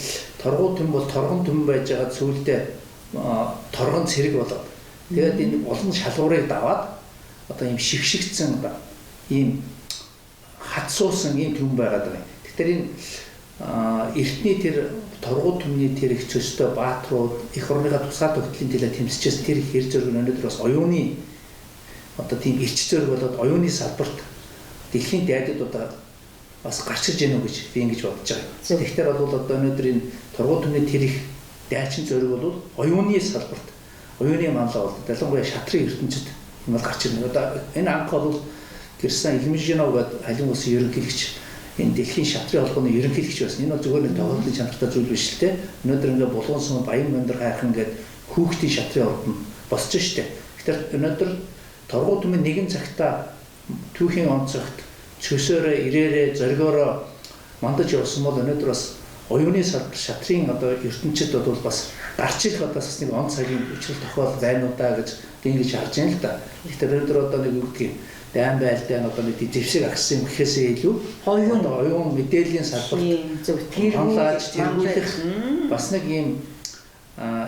торгууд юм бол торгон төм байж байгаа зүйлдээ торгон цэрэг болоод тэгээд энэ олон шалгуурыг даваад одоо ийм шигшигдсэн ийм хатсуусан ийм төм байгаад байна. Тэгэхээр энэ эртний тэр торгууд төмний тэр их зөстэй баатрууд их орныхаа тусгай тогтлын төлөө тэмцэж тэр их хэр зөрг өнөөдөр бас оюуны одоо тийм ирч зөрг болоод оюуны салбарт дэлхийн дайдуудаа бас гарч иж гэнэ гэж би ингэж бодож байгаа. Тэгэхээр бол одоо өнөөдөр энэ торгууд төмний тэр их дайчин зөрг бол оюуны салбарт оюуны манлаа бол ялангуяа шатрын ертөнцид юм бол гарч ирнэ. Одоо энэ анх бол Кирсан Илмжинов гэдэг халин улсын ерөнхийлөгч энэ дэлхийн шатрын холбооны ерөнхийлөгч байсан. Энэ бол зүгээр нэг тоглолтын чанартай зүйл биш л те. Өнөөдөр ингээ Булгуунсан Баян Бандар хайрхан гэдэг хүүхдийн шатрын ордон босч штэ. Тэгэхээр өнөөдөр торгууд төмөн нэгэн цагта түүхийн онцогт цөсөөрөө ирээрээ зоргоороо мандаж явсан бол өнөөдөр бас оюуны салбар шатрын одоо ертөнцид бол бас гарч ирэх одоо бас нэг он цагийн учрал тохиол байна уу да гэж ингэж харж байна л да. Тэгэхээр өнөөдөр одоо нэг үг гэх юм дайм байлтай одоо нэг зэвсэг агсан юм гэхээсээ илүү оюун мэдээллийн салбарт тэр ханлааж тэргүүлэх бас нэг ийм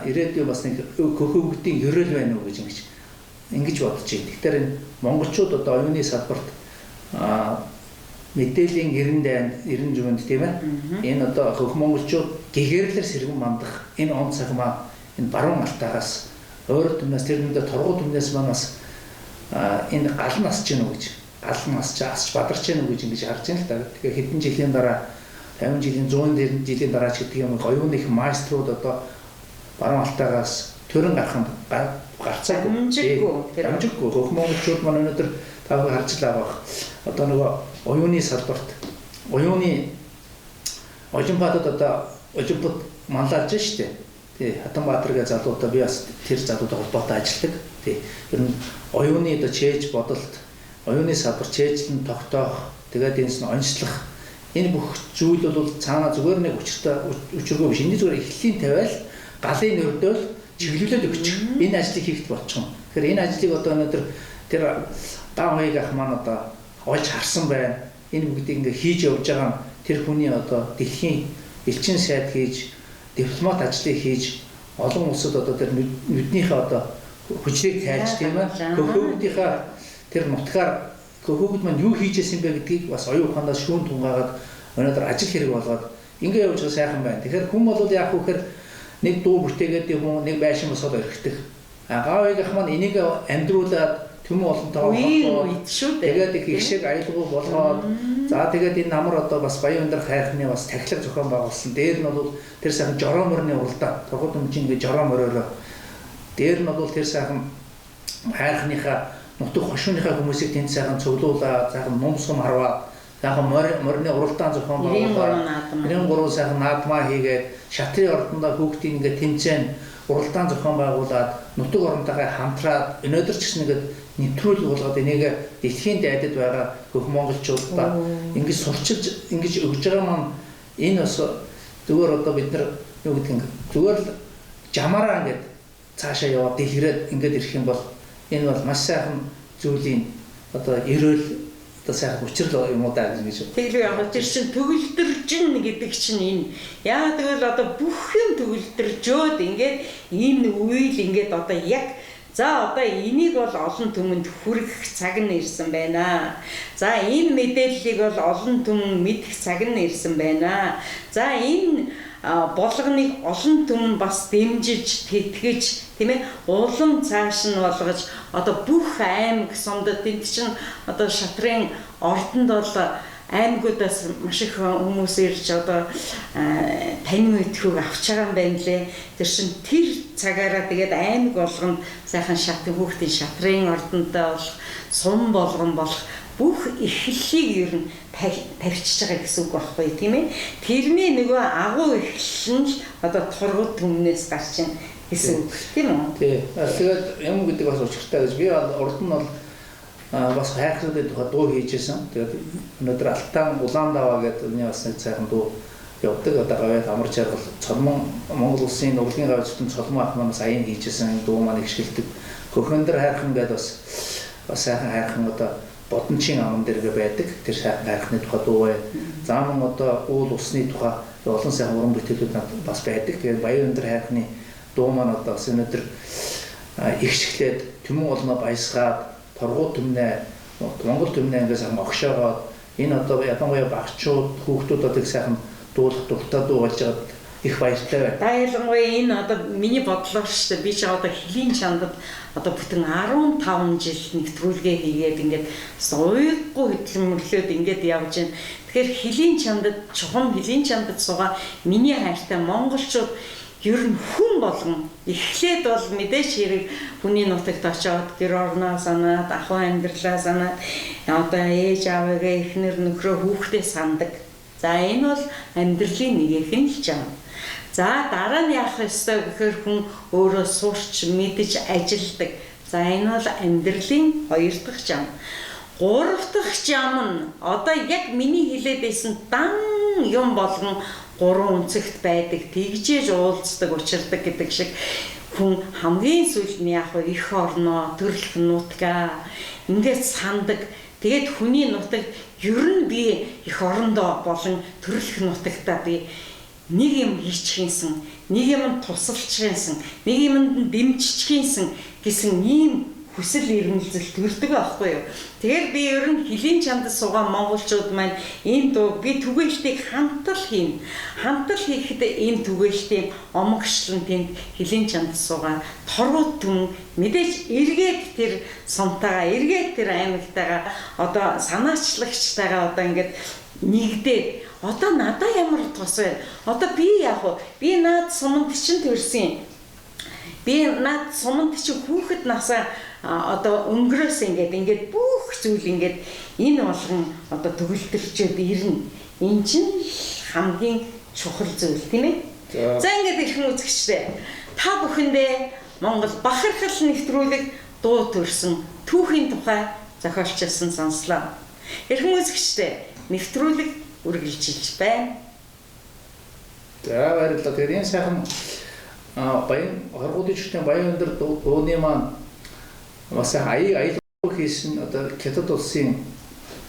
ирээдүйн бас нэг хөвгүүдийн ерөөл байна уу гэж ингэж бодож байна. Тэгэхээр энэ монголчууд одоо оюуны салбарт мэдээллийн эрен зүгэнд тийм ээ энэ одоо хөх монголчууд гэгэрлэр сэргэн мандах энэ он цагмаа энэ баруун алтаагаас өөр түмнээс тэр нүдэ торгууд түмнээс манаас энэ гал насч гэнэ үү гэж гал насч асч бадарч гэнэ үү гэж ингэж харж байна л да. Тэгэхээр хэдэн жилийн дараа 50 жилийн 100 жилийн дараа ч гэдэг юм оюуны их майструуд одоо баруун алтаагаас төрөн гарах гарцаагүй дамжиггүй хөх монголчууд маань өнөөдөр тав харж л байгаа. Одоо нөгөө оюуны салбарт оюуны олимпиадад одоо олимпиад манлайлж штэ. Тий Хатанбаатаргийн залуутай би бас тэр залуутай холбоотой ажилладаг. Тий ер нь оюуны одоо чээж бодолт оюуны салбар чэйжлэн тогтоох тэгээд энэс нь онцлох энэ бүх зүйл бол цаана зүгээр нэг учиргүй биш. Эний зүгээр эхлэлийн тавиал галын өрдөөл чиглүүлээд өгчих. Энэ ажлыг хийх болчихно. Тэгэхээр энэ ажлыг одоо өнөөдөр тэр даан хоёрыг ах маань одоо олж харсан байна. Энэ бүгдийг ингээ хийж явж байгаа тэр хүний одоо дэлхийн элчин сайд хийж дипломат ажлыг хийж олон улсад одоо тэр нүднийхээ одоо хүчрийг тайлж тийм ээ хөхөвгдийнхээ тэр нутгаар хөхөвгд маань юу хийжсэн бэ гэдгийг бас оюун ухаанаас шүүн тунгаагаад өнөөдөр ажил хэрэг болгоод ингээ явж байгаа сайхан байна. Тэгэхээр хүн бол яах вэ гэхээр нэг дуу бүтээгээд юм нэг байшин босоод өргөдөх. Гавыг ах маань энийг амьдруулад төмөн олонтой үед шүү дээ. Тэгээд их ихшиг аялгау болгоод за тэгээд энэ намар одоо бас Баян Бандар хайрхны бас тахилга зохион байгуулсан. Дээр нь бол тэр сайхан жороо мөрний уралдаан. Торгууд өмчийн ингээ жороо мөрөөрөө дээр нь бол тэр сайхан хайрхныхаа нутаг хошууныхаа хүмүүсийг тэнд сайхан цуглуулаад сайхан нумсгам харваад сайхан морины уралдаан зохион байгуулаад 93 сайхан наадмаа хийгээд шатрын ордондоо хүүхдийн ингээ тэмцээн уралдаан зохион байгуулад нутаг оронтойгоо хамтраад өнөөдөр ч гэсэн ингээд нэвтрүүлэг болгоод энийг дэлхийн дайдад байгаа хөх монголчуудаа ингэж сурчилж ингэж өгж байгаа маань энэ бас зүгээр одоо бид нар юу гэдэг юм зүгээр л жамаараа ингээд цаашаа яваад дэлгэрээд ингээд ирэх юм бол Энэ бол маш сайхан зүйлийн одоо ерөөл одоо сайхан учрал юм уу даа гэж. Тэгэхээр яг тэр чинь төгөлдржин гэдэг чинь энэ. Яагаад гэвэл одоо бүх юм төгөлдржөөд ингээд энэ үйл ингээд одоо яг за одоо энийг бол олон түмэнд хүргэх цаг нь ирсэн байна. За энэ мэдээллийг бол олон түмэн мэдэх цаг нь ирсэн байна. За энэ болгоныг олон түмэн бас дэмжиж, тэтгэж, тийм ээ, улам цааш нь болгож одоо бүх аймаг сумдад энд чинь одоо шатрын ордонд бол аймагудаас маш их хүмүүс ирж одоо тань мэдхүүг авч байгаа юм байна лээ. Тэр чинь тэр цагаараа тэгээд аймаг болгонд сайхан шатын хүүхдийн шатрын ордонтой болох, сум болгон болох бүх эхлэлийг ер нь тавьчихж байгаа гэсэн үг байхгүй тийм ээ. Тэрний нөгөө агуу эхлэл нь одоо тургууд түмнээс гарч ийн гэсэн үг тийм үү? Тий. Тэгээд юм гэдэг бас учиртай гэж би урд нь бол бас хайрхлуудын тухай дуу хийжсэн. Тэгээд өнөөдөр Алтан Улаандаваа гэдэг миний бас нэг сайхан дуу явдаг. Одоо гавьяа амар жаргал цолмон Монгол улсын урлагийн гавьчдын цолмон ах маань саяын хийжсэн дуу маань ихшилдэг. Хөхөндөр хайрхан гэдэг бас сайхан хайрхан одоо бодончийн аман дээргээ байдаг. Тэр сайхан хайрхны тухай дуу бай. Зааман одоо уул усны тухай олон сайхан уран бүтээлүүд бас байдаг. Тэгээд Баян өндөр хайрхны дуу маань одоо бас өнөөдөр ихшгэлээд түмэн олноо баясгаад торгууд түмнээ Монгол түмнээ ингээс огшоогоод энэ одоо ялангуяа багчууд хүүхдүүд одоо сайхан дуулах дуртай дуу болж байгаад их баяртай байна. Да ялангуяа энэ одоо миний бодлоор шүү дээ. Би ч одоо хөлийн чандад одоо бүтэн 15 жил нэвтрүүлгээ хийгээд ингээд уйггүй хөдөлмөрлөөд ингээд явж байна. Тэгэхээр хөлийн чандад чухам хөлийн чандад суугаа миний хайртай монголчууд ер нь хүн болгон эхлээд бол мэдээж хэрэг хүний нутагт очиод гэр орноо санаад ахуй амьдралаа санаад одоо ээж аавыгаа эхнэр нөхрөө хүүхдээ сандаг. За энэ бол амьдралын нэг ихэн л жам. За дараа нь яах ёстой гэхээр хүн өөрөө сурч мэдж ажилдаг. За энэ бол амьдралын 2 дахь жам. 3 дахь жам нь одоо яг миний хэлээд байсан дан юм болгон 3 үнцэгт байдаг, тэгжээж уулздаг, учирдаг гэдэг шиг хүн хамгийн сүүлд нь яг их орноо, төрөлх нутгаа ингээд сандаг. Тэгээд хүний нутагт ер нь би их орондоо болон төрөлх нутагтаа би нэг юм хийчихсэн, нэг юм тусалчихсан, нэг юмд дэмжчихсэн гэсэн ийм хүсэл эрмэлзэл төрдөг байхгүй юу. Тэгэхээр би ер нь хөлийн чандад суугаа монголчууд маань энэ дуу би түгээлтийг хамтал хийн. Хамтал хийхэд энэ түгээлтийн омогшлон тэнд хөлийн чандад суугаа торгууд түмэн мэдээж эргээд тэр сумтайгаа, эргээд тэр аймагтайгаа одоо санаачлагчтайгаа одоо ингээд нэгдээд одоо надаа ямар тус вэ? Одоо би яах вэ? Би наад суманд чинь төрсөн юм. Би наад суманд чинь хүүхэд насаа одоо өнгөрөөс ингээд бүх зүйл ингээд энэ болгон одоо төгөлтөрчөөд ирнэ. Энэ чинь хамгийн чухал зүйл тийм ээ. За ингээд ирхэн үзэгчтэй. Та бүхэндээ Монгол бахархал нэвтрүүлэг дуу төрсөн түүхийн тухай зохиолчилсан сонслоо. Ирхэн үзэгчтэй нэвтрүүлэг үргэлжилж байна. За баярлалаа. Тэгээд энэ сайхан баян хоргуудын чигтэн баян өндөр дууны маань бас аял хийсэн одоо Хятад улсын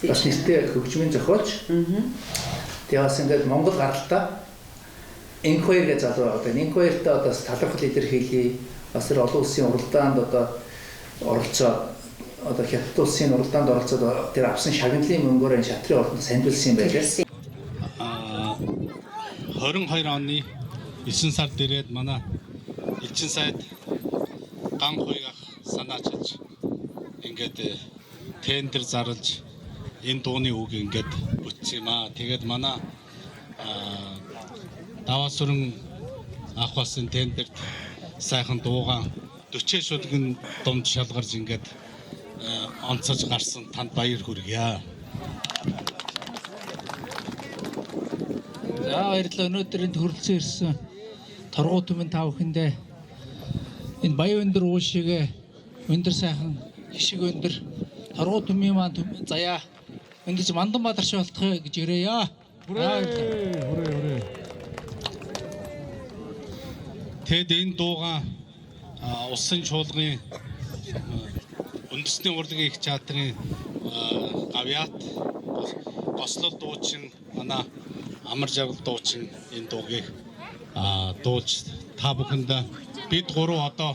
бас нэртэй хөгжмийн зохиолч. Тэгээд бас ингээд Монгол гаралтай Инквайр гэж залуу одоо Инквайртай одоо талархал илэрхийлье. Бас тэр олон улсын уралдаанд одоо оролцоод одоо Хятад улсын уралдаанд оролцоод тэр авсан шагналын мөнгөөр энэ шатрын ордонд сандвилсан байлээ. 22 оны 9 сард ирээд манай элчин сайд ган хуйг санаачилж ингээд тендер зарлж энэ дууны үг ингээд бүтсэн юм аа. Тэгээд манай Даваасүрэн ах бас энэ тендерт сайхан дуугаан 40 шүлгэн домд шалгарж ингээд онцож гарсан танд баяр хүргье. За баярлалаа. Өнөөдөр энд хөрлөсөн ирсэн торгуу түмэн та бүхэндээ энэ баян өндөр уушиг өндөр сайхан хишиг өндөр торгуу түмэн маань заяа эндэж Мандан Баатарч болтгоо гэж ирээё. Хүрээ. Тэгэд энэ дуугаан усан чуулгын үндэсний урлагийн их театрын гавьяат гослол дуучин манай амар жаргал дуучин энэ дуугийг дуулж та бүхэнд бид гурав одоо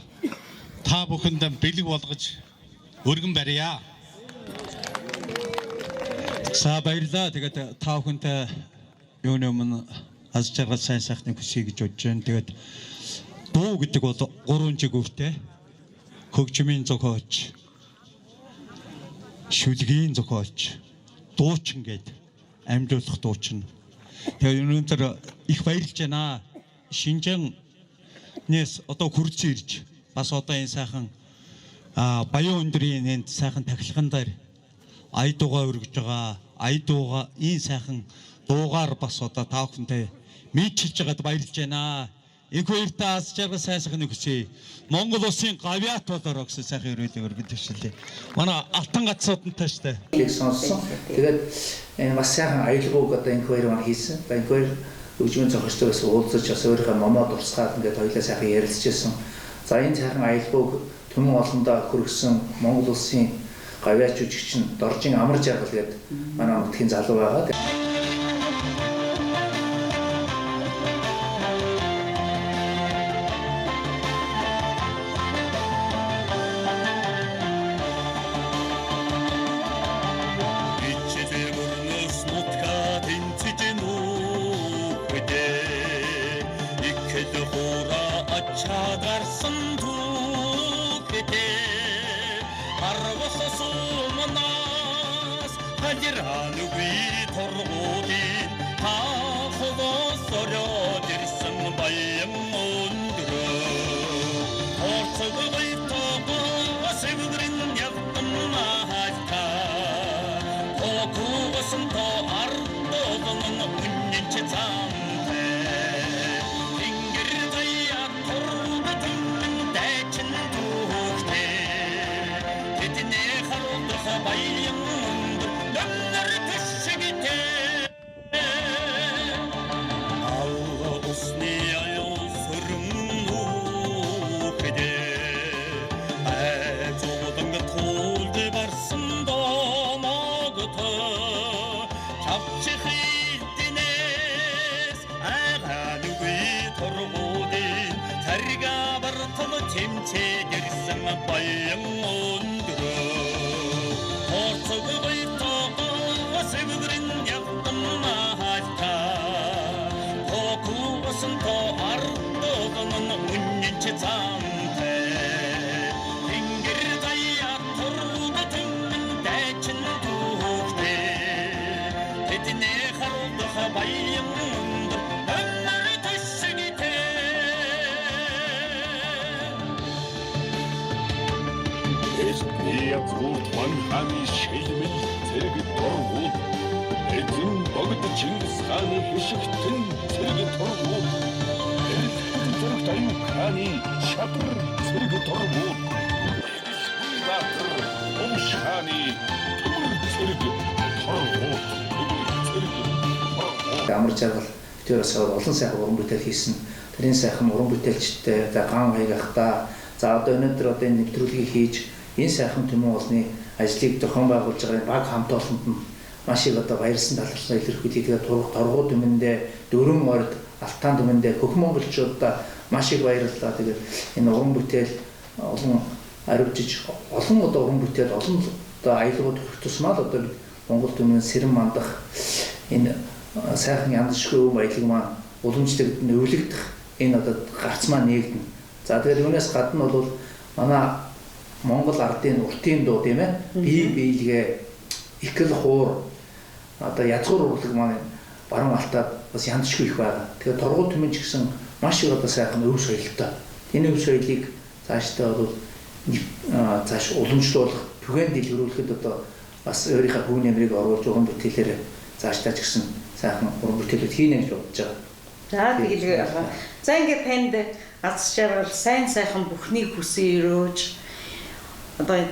та бүхэнд бэлэг болгож өргөн барья. За баярлалаа. Тэгээд та бүхэнтэй юуны өмнө аз жаргал сайн сайхныг хүсье гэж бодож байна. Тэгээд дуу гэдэг бол 3 жигүүртэй. Хөгжмийн зохиолч, шүлгийн зохиолч, дуучин гэдэг амжуулах дуучин. Тэгээд өнөөдөр их баярлж байна. Шинжаанээс одоо хурц ирж бас одоо энэ сайхан Баян өндрийн энэ сайхан тахилган дээр ая дуугаа өргөж байгаа. Ая дуугаа энэ сайхан дуугаар бас одоо та бүхэнтэй мэдчилж байгаад баярлж байна. Их баяртай аз жаргал сайн сайхныг хүсье. Монгол улсын гавьяат болоор өгсөн сайхан өрөөлөг өргөж төшлөө. Манай алтан гацсуудтай штэ. Их сонссон. Тэгээд энэ бас сайхан аялгауг одоо энэ хоёр маань хийсэн. Энэ хоёр хөгжмийн зохиолчдоос уулзаж бас өөрийнхөө номоо дурсгаад ингээд хоёулаа сайхан ярилцчихсан. За энэ сайхан аялгауг түмэн олондоо хүргэсэн Монгол улсын гавьяат жүжигчин Доржин Амар жаргал гэдэг манай нутгийн залуу байгаа. Амар жаргал битүүрээс олон сайхан уран бүтээл хийсэн. Тэрийн сайхан уран бүтээлчтэй ган хаягахта за одоо өнөөдөр одоо энэ нэвтрүүлгийг хийж энэ сайхан түмэн олны ажлыг зохион байгуулж байгаа баг хамт олонд нь маш их одоо баярлсан талархлаа илэрхийлээ. Тэгээд Торгуу түмэндээ, Дөрөн орд, Алтан түмэндээ бүх монголчуудаа маш их баярлалаа. Тэгээд энэ уран бүтээл олон ариутж олон одоо уран бүтээл олон одоо аялгууд хүрэх тусмаа л одоо Монгол түмэн сэрэн мандах энэ сайхан янзшгүй баялаг маань уламжлалт нөвлөгдөх энэ одоо гарц маань нэгдэнэ. За тэгэхээр юунаас гадна бол манай Монгол ардын уртын дуу тийм ээ бие биелгээ ихэл хуур одоо язгуур урлаг маань баруун алтаад бас янзшгүй их байна. Тэгэхээр Торгуу түмэн ч гэсэн маш их одоо сайхан өв соёлтой. Энэ өв соёлыг цаашдаа бол цааш уламжлуулах, түгээн дэлгэрүүлэхэд одоо бас өөрийнхөө бүх нэмрийг оруулж уран бүтээлээр цаашдаа ч гэсэн сайхан уран бүтээлүүд хийнэ гэж бодож байгаа. За тэгэлгүй яах. За ингээд танд аз жаргал сайн сайхан бүхнийг хүсэн өрөөж одоо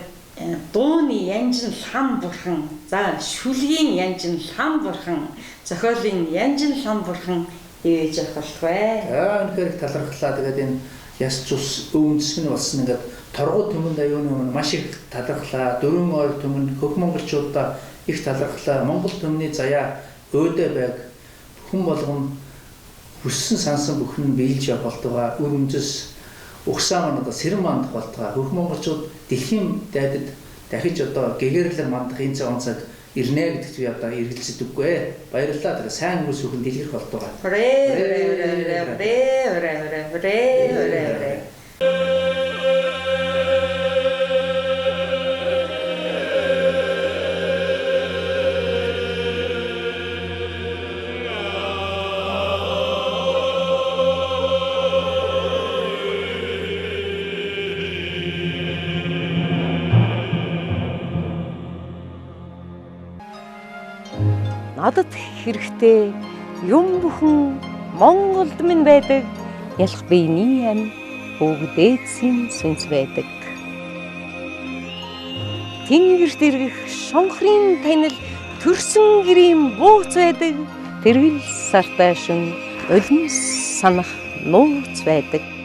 дууны янжин лам бурхан, за шүлгийн янжин лам бурхан, зохиолын янжин лам бурхан ээж авах болтугай. За үнэхээр талархлаа. Тэгээд энэ яс цус өвөнцгөн болсон ингээд торгууд түмэнд аюуны өмнө маш их талархлаа. Дөрвөн ойр түмэн хөх монголчуудаа их талархлаа. Монгол түмний заяа өөдөө байг хүн болгон хүссэн сансан бүхэн биелж явах болтугай үр үндэс угсаа маань одоо сэрэн мандах болтугай хөх монголчууд дэлхийн дайдад дахиж одоо гэгэрлэр мандах энэ цаг онцог ирнэ гэдэгт би одоо эргэлзэдэггүй. Баярлалаа. Тэгээ сайн хүмүүс бүхэн дэлгэрэх болтугай. Надад хэрэгтэй юм бүхэн Монголд минь байдаг. Ялах биений ам бүгдээдсийн сүнс байдаг. Тэнгэрт иргэх шонхрын танил төрсөн гэрийн бууц байдаг. Тэрвэл сартаа шүн улам санах нууц байдаг.